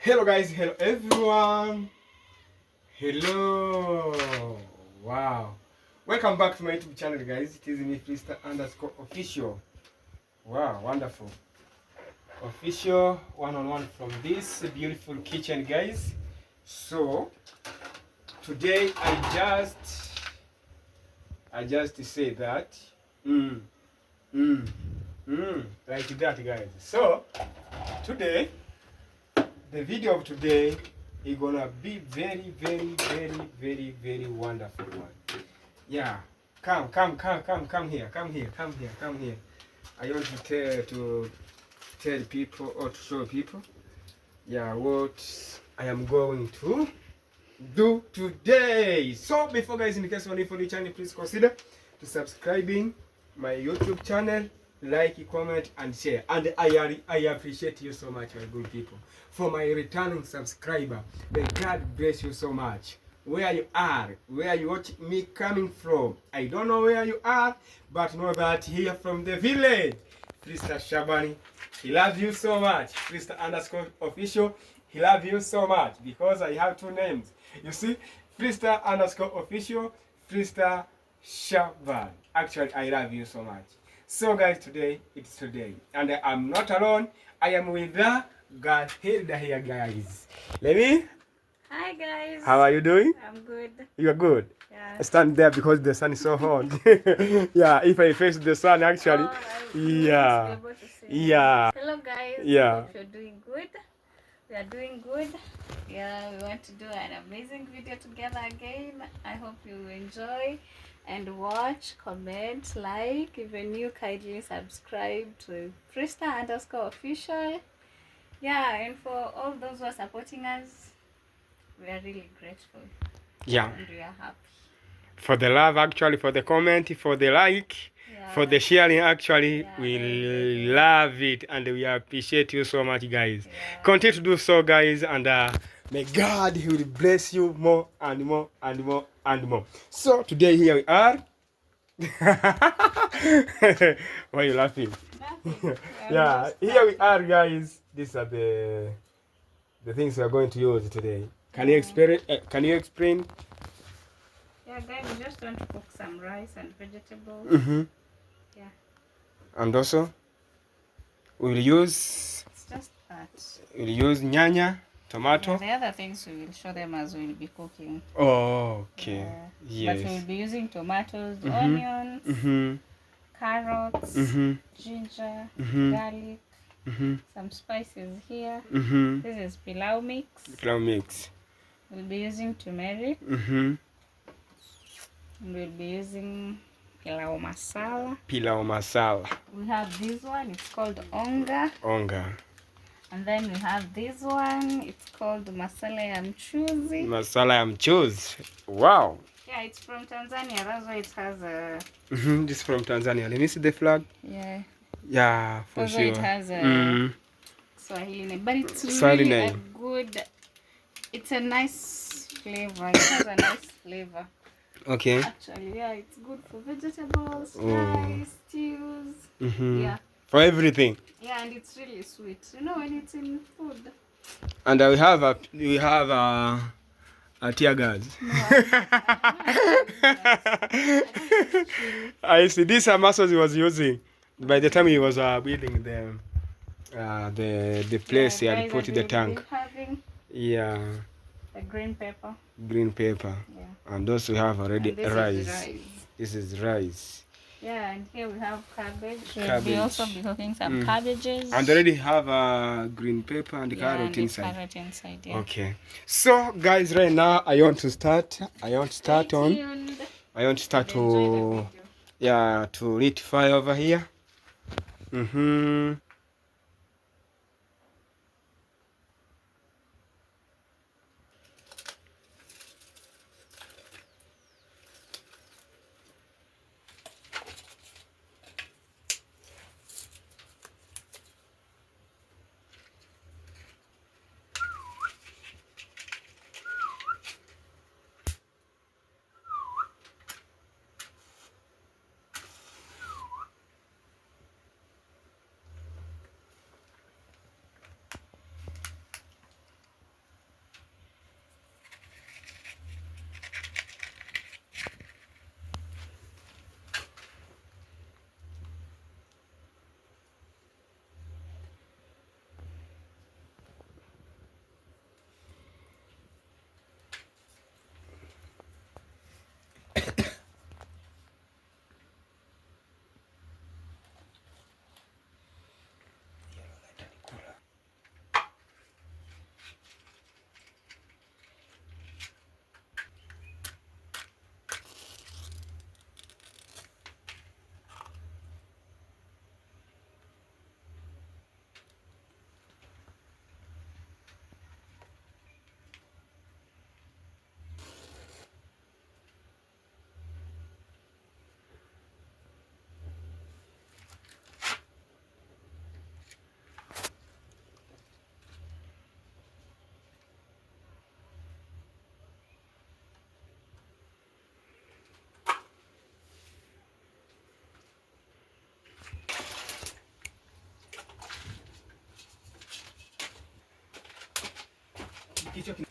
Hello guys, hello everyone. Hello. Wow. Welcome back to my YouTube channel guys. It is me Freestyle_official. Wow, wonderful. Official one-on-one from this beautiful kitchen guys. So today I just say that like that guys. So today the video of today is gonna be very wonderful one. Yeah, come here. I want to tell people or to show people, yeah, what I am going to do today. So before guys, in case you're new for the channel, please consider to subscribing my YouTube channel, like, comment and share. And I appreciate you so much, my good people. For my returning subscriber, may God bless you so much. Where you are, where you watch me coming from, I don't know where you are, but know that here from the village, Mr. Shabani, he loves you so much. Freestyle_official, he loves you so much because I have two names. You see, Freestyle_official, Freestyle Shaban. Actually, I love you so much. So guys, today, it's today. And I'm not alone. I am with the God here guys. Let me. Hi guys. How are you doing? I'm good. You are good? Yeah. I stand there because the sun is so hot. Yeah, if I face the sun actually. Yeah. Yeah. Hello guys. Yeah. Hope you're doing good. We are doing good. Yeah, we want to do an amazing video together again. I hope you enjoy and watch, comment, like. Even you kindly subscribe to Freestyle_official. Yeah, and for all those who are supporting us, we are really grateful. Yeah. And we are happy. For the love actually, for the comment, for the like, for the sharing actually, we love it and we appreciate you so much guys. Continue to do so guys, and may God, he will bless you more and more and more and more. So today here we are. Why are you laughing? Yeah, here we are guys. These are the things we are going to use today. Can you explain? Can you explain? Yeah, guys, we just want to cook some rice and vegetables. Yeah. And also, we'll use. It's just that. We'll use nyanya, tomato. Yeah, the other things we will show them as we'll be cooking. Oh, okay. Yes. But we'll be using tomatoes, onions, carrots, ginger, garlic, some spices here. This is pilau mix. Pilau mix. We'll be using turmeric. We'll be using pilau masala. Pilau masala. We have this one, it's called onga. Onga. And then we have this one, it's called masala ya mchuzi. Masala ya mchuzi. Wow. Yeah, it's from Tanzania, that's why it has a... This is from Tanzania. Let me see the flag. Yeah. Yeah, for that's sure. Why it has a Swahili name. But it's Swahili really name. a good... It's a nice flavor. It has a nice flavor. Okay. Actually, yeah, it's good for vegetables, rice, stews. Yeah. For everything. Yeah, and it's really sweet. You know, when it's in food. And we have a tear gas. No, I see. These are muscles he was using by the time he was building the place. He had put the tank. Yeah. The green pepper. Green pepper. Yeah. And also we have already rice. Rice. This is rice. Yeah, and here we have cabbage. Cabbage. We'll also be cooking some cabbages. And already have green pepper and carrot and inside. Carrot inside, yeah. Okay. So guys, right now I want to start to lit fire over here. kichwa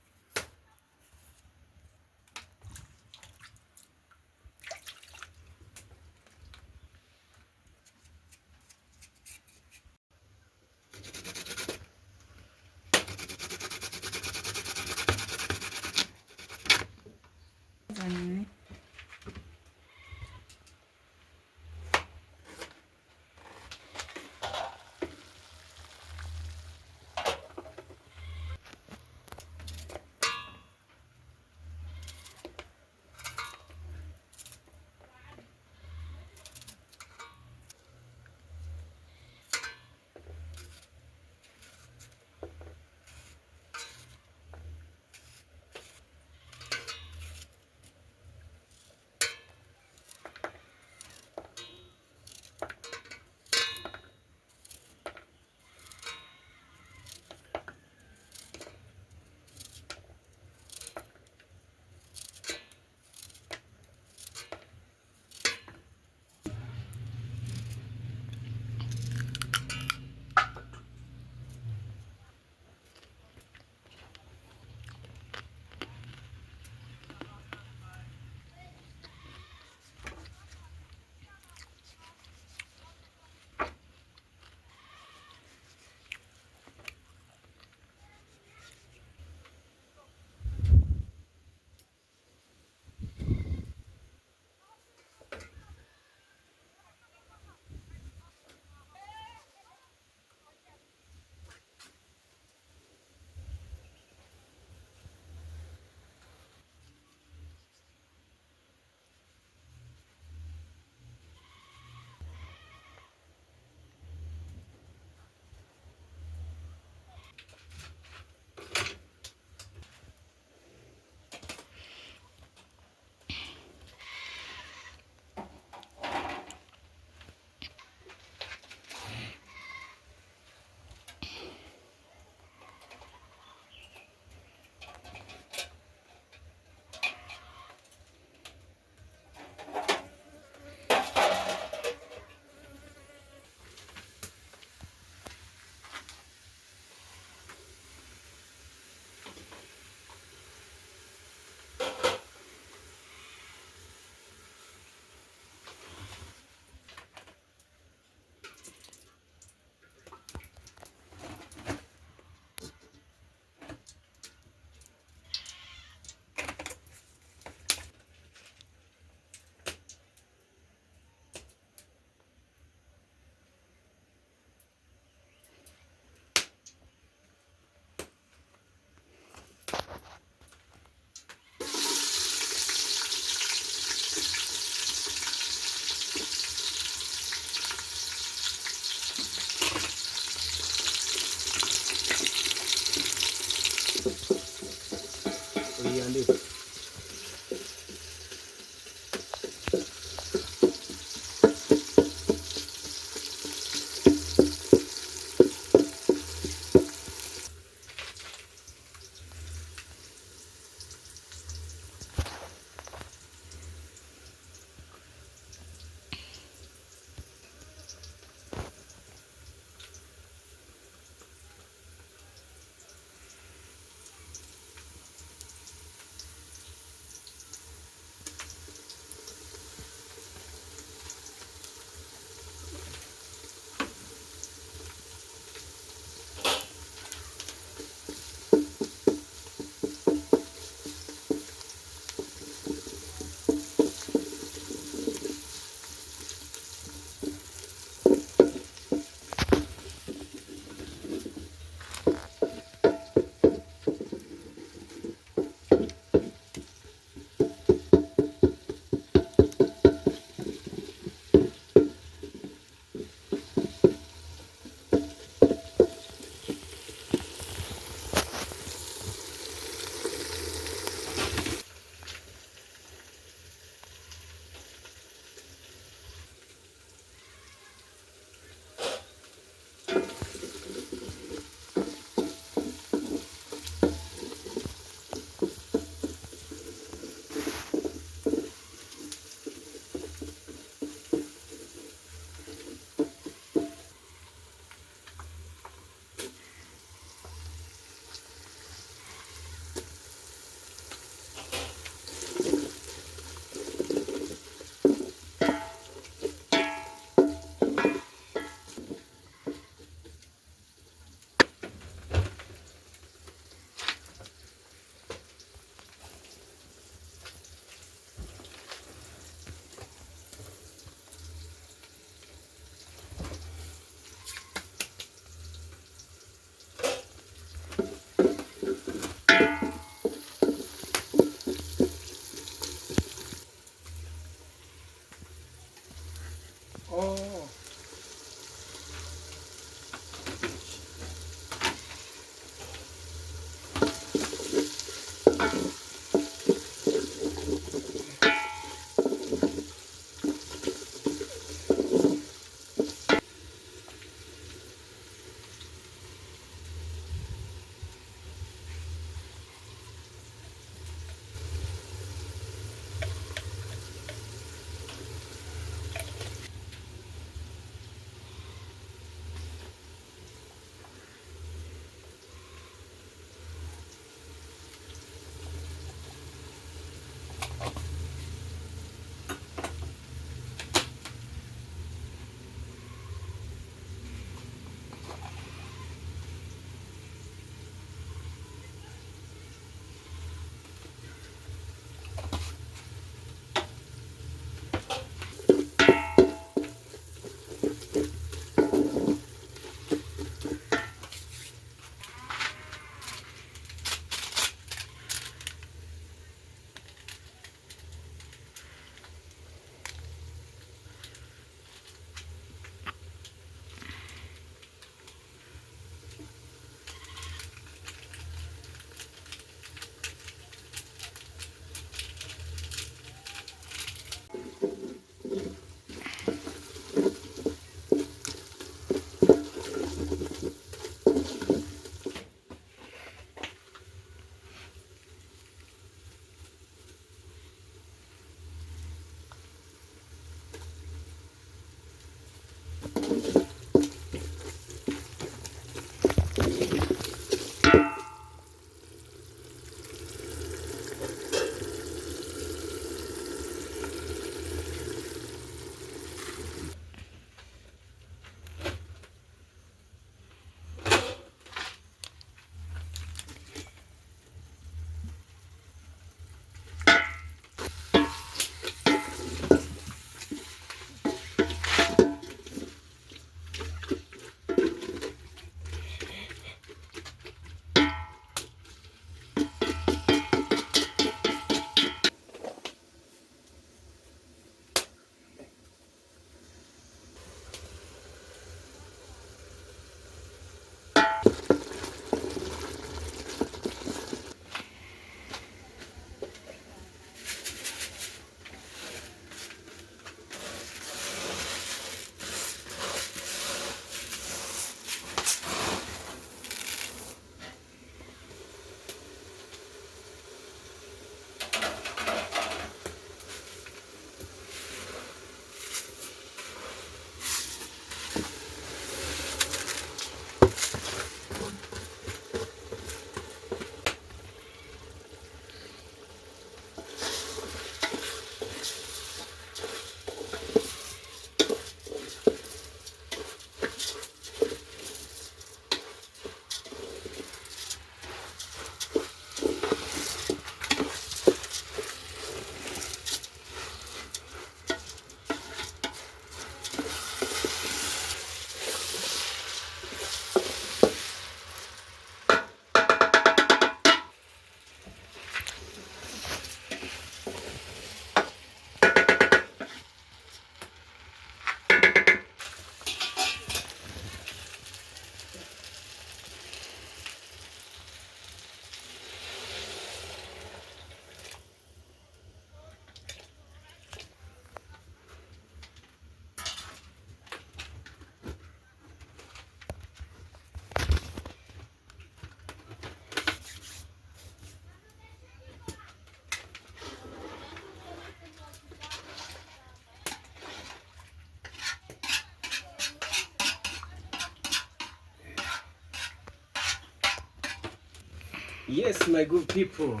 Yes, my good people.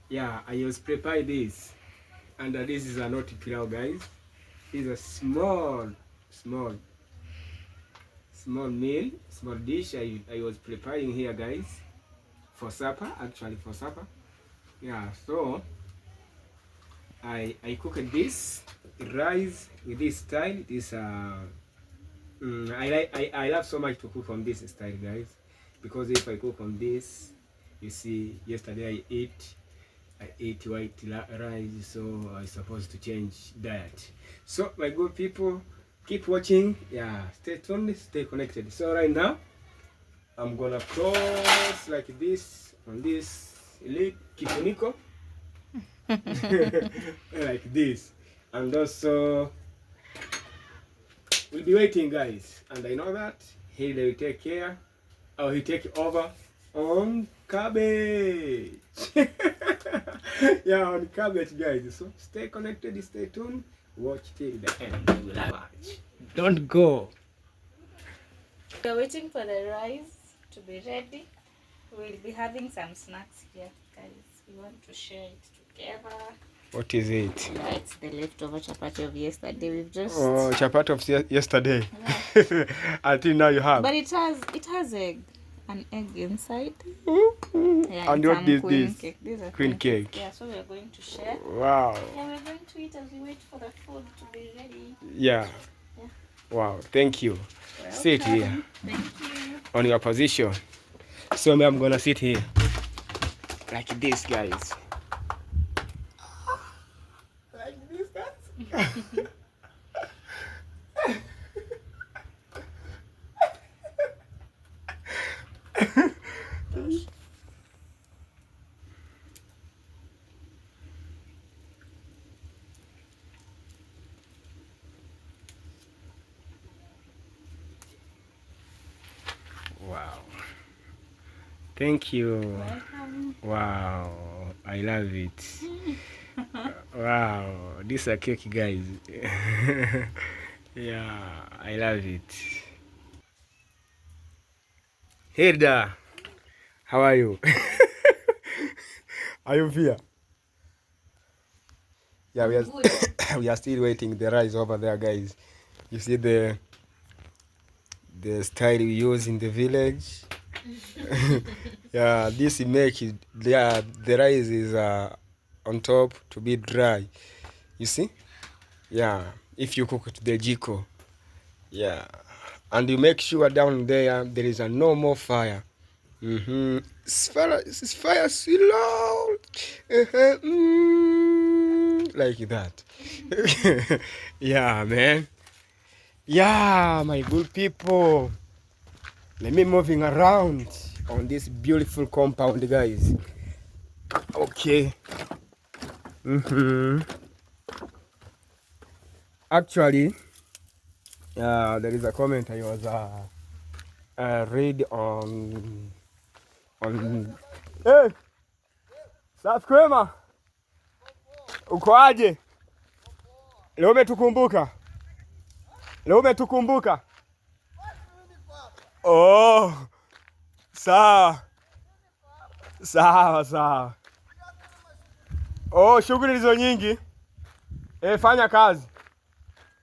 Yeah, I was prepared this, and this is a not pilau, guys. It's a small meal, small dish I was preparing here, guys, for supper. Actually, for supper. Yeah, so I cooked this rice with this style. This I love so much to cook on this style, guys, because if I cook on this, you see, yesterday I ate white rice, so I supposed to change diet. So my good people, keep watching. Yeah, stay tuned, stay connected. So right now, I'm gonna close like this on this lid kifuniko, like this, and also we'll be waiting, guys. And I know that he will take care, or he take over on cabbage. Yeah, on cabbage, guys. So stay connected, stay tuned, watch till the end. You will watch. Don't go. We're waiting for the rice to be ready. We'll be having some snacks here, guys. We want to share it together. What is it? Yeah, it's the leftover chapati of yesterday. We've just chapati of yesterday. Yeah. Until now you have. But it has egg, an egg inside. Yeah, And what is this? Cake. These are Queen cake. Yeah, so we're going to share. Wow. Yeah, we're going to eat as we wait for the food to be ready. Yeah. Yeah. Wow. Thank you. Welcome. Sit here. Thank you. On your position. So I'm gonna sit here like this, guys. Like this, guys. Wow. Thank you. Welcome. Wow. I love it. Wow. This is a cake, guys. Yeah, I love it. Hilda, how are you? Are you here? Yeah, we are we are still waiting the rice over there, guys. You see the style we use in the village. Yeah, this make it, the rice is on top to be dry. You see? Yeah, if you cook it the jiko. Yeah, and you make sure down there is a no more fire. It's fire slow. Like that. Yeah, man. Yeah, my good people. Let me moving around on this beautiful compound, guys. Okay. Actually, there is a comment I was read on. Hey, safi kwema, uko aje? Leo umetukumbuka, leo umetukumbuka. Oh, sawa sawa sawa. Oh, shughuli hizo nyingi. Fanya kazi.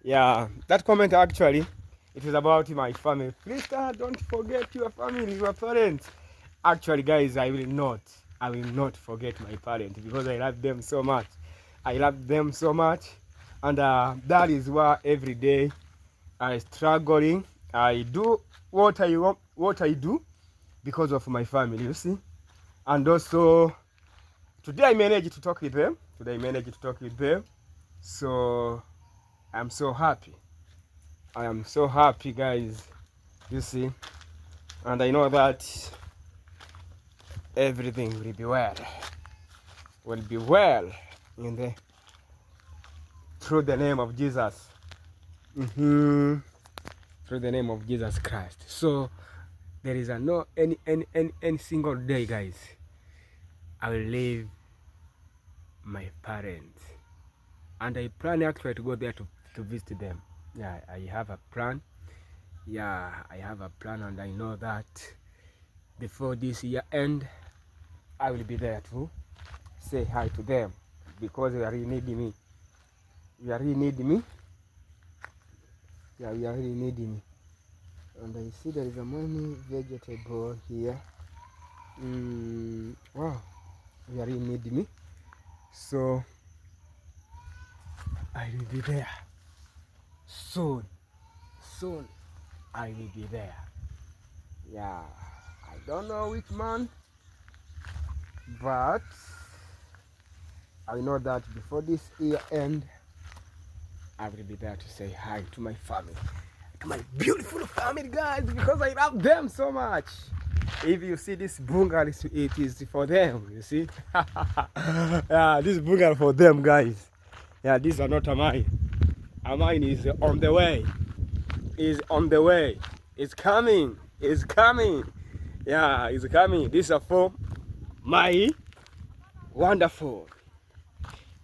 Yeah, that comment actually, it is about my family. Please, don't forget your family, your parents. Actually, guys, I will not forget my parents because I love them so much. I love them so much, and that is why every day I struggling. I do what I want, what I do because of my family. You see, and also today I managed to talk with them. So I'm so happy. I am so happy, guys. You see, and I know that everything will be well. Will be well in the through the name of Jesus. Through the name of Jesus Christ. So there is no any single day, guys, I will leave my parents, and I plan actually to go there to visit them. Yeah, I have a plan. Yeah, I have a plan, and I know that before this year end, I will be there to say hi to them because they are really needing me. You are really needing me. Yeah, we are really needing me. And I see there is a money vegetable here. Wow, we are really needing me. So I will be there soon. Soon I will be there. Yeah, I don't know which month, but I know that before this year end, I will be there to say hi to my family, to my beautiful family, guys, because I love them so much. If you see this bunga, it is for them, you see. Yeah, this bunga for them, guys. Yeah, these are not a mine. A mine is on the way. Is on the way. It's coming. It's coming. Yeah, it's coming. These are for my wonderful,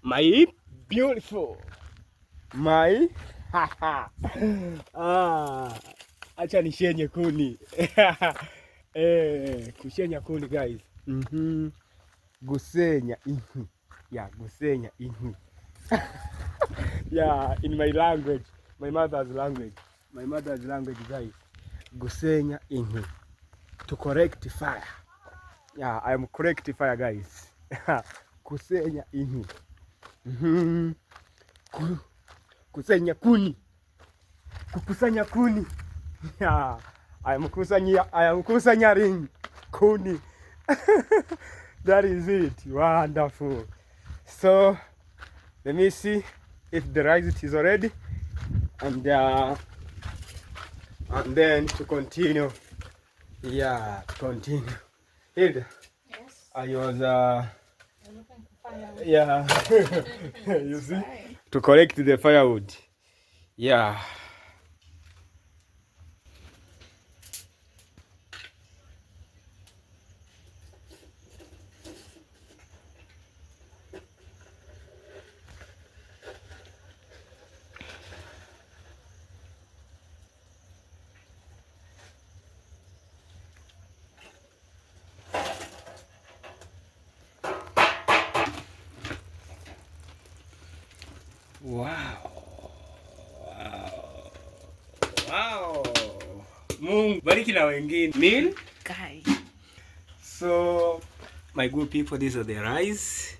my beautiful, my acha nishenye kuni. Kushenya kuni, guys. Gusenya ihu. Yeah, gusenya ihu. Yeah, in my language, my mother's language, guys. Gusenya ihu. To correct fire. Yeah, I am correct fire, guys. Kusenya ihu. Kusenya kuni. Kukusanya kuni. Yeah, I am kusanya ring kuni. That is it. Wonderful. So let me see if the rice is already, and then to continue. Yeah, to continue. Hilda, Yes. I was You're looking for firewood. yeah. You see, to collect the firewood. Yeah. Wow. Wow. Wow. Mungu bariki na wengine. Meal. Guy. So my good people, these are the rice.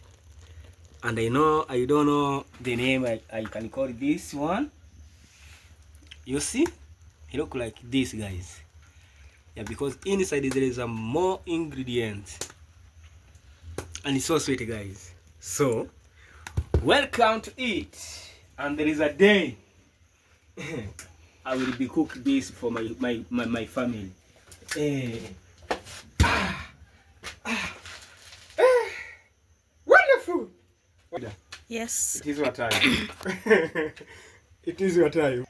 And I don't know the name I can call this one. You see? It look like this, guys. Yeah, because inside there is a more ingredients. And it's so sweet, guys. So welcome to it. And there is a day I will be cook this for my family. Wonderful. Yes. It is your time. It is your time.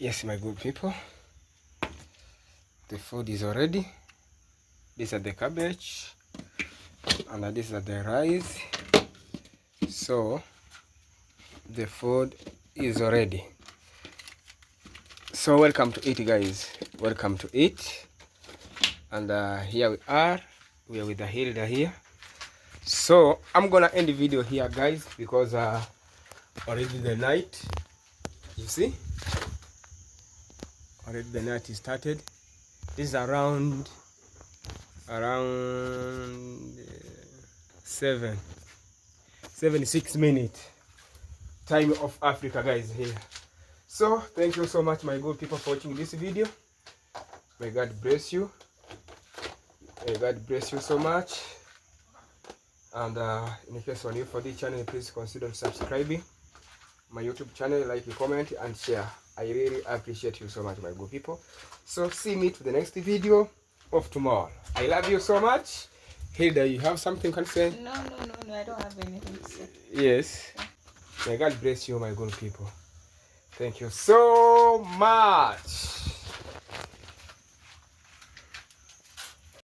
Yes, my good people, the food is already. These are the cabbage and these are the rice. So the food is already. So welcome to eat, guys. Welcome to eat. And here we are with the Hilda here. So I'm gonna end the video here, guys, because already the night, you see, already the night is started. This is around 76 minutes time of Africa, guys, here. So thank you so much, my good people, for watching this video. May God bless you. May God bless you so much. And in case you're new for this channel, please consider subscribing my YouTube channel, like, comment, and share. I really appreciate you so much, my good people. So see me to the next video of tomorrow. I love you so much. Hilda, you have something you can say? No, I don't have anything to say. Yes. May God bless you, my good people. Thank you so much.